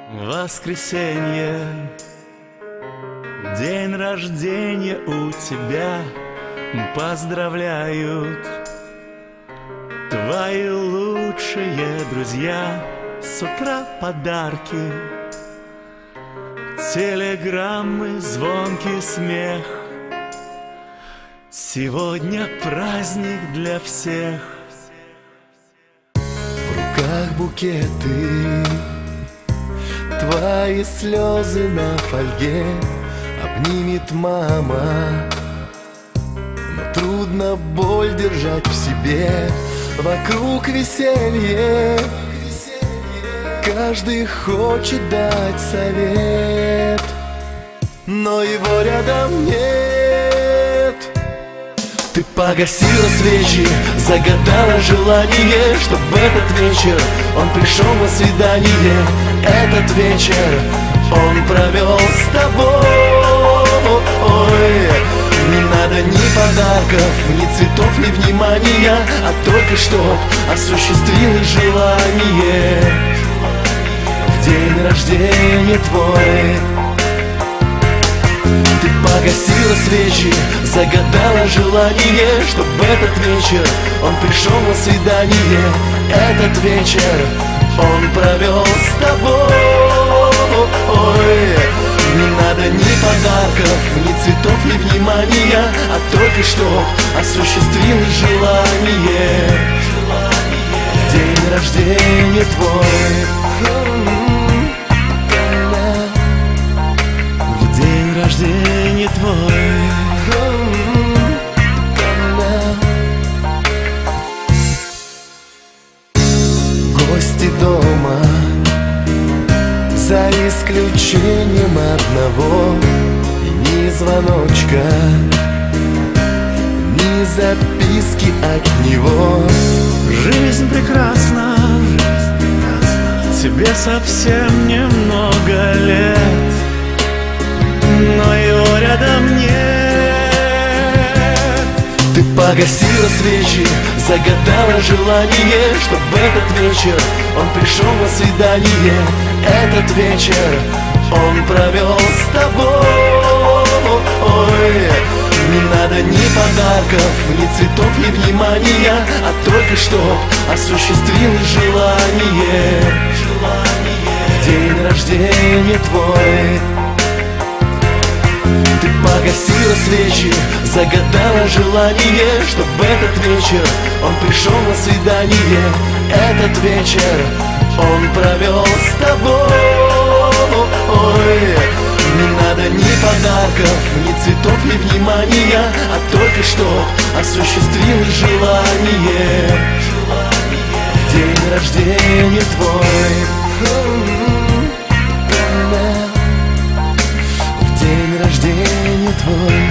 Воскресенье, день рождения у тебя, поздравляют твои лучшие друзья. С утра подарки, телеграммы, звонкий смех. Сегодня праздник для всех. В руках букеты, твои слезы на фольге обнимет мама. Но трудно боль держать в себе. Вокруг веселье, каждый хочет дать совет, но его рядом нет. Ты погасила свечи, загадала желание, чтоб в этот вечер он пришел на свидание. Этот вечер он провел с тобой. Не надо ни подарков, ни цветов, ни внимания, а только чтоб осуществилось желание в день рождения твой. Ты погасила свечи, загадала желание, чтоб в этот вечер он пришел на свидание. Этот вечер он провел с тобой. Не надо ни подарков, ни цветов, ни внимания, а только чтоб осуществилось желание в день рождения твой. В день рождения твой. Гости дома, за исключением одного, и ни звоночка, ни записки от него. Жизнь прекрасна, тебе совсем немного лет, но его рядом нет. Ты погасила свечи, загадала желание, чтоб в этот вечер он пришел на свидание. Этот вечер он провел с тобой. Не надо ни подарков, ни цветов, ни внимания, а только чтоб осуществилось желание в день рождения твой. Ты погасила свечи, загадала желание, чтоб в этот вечер он пришел на свидание. Этот вечер он провел с тобой. Не надо ни подарков, ни цветов, ни внимания, а только чтоб осуществилось желание в день рождения твой. В день рождения твой.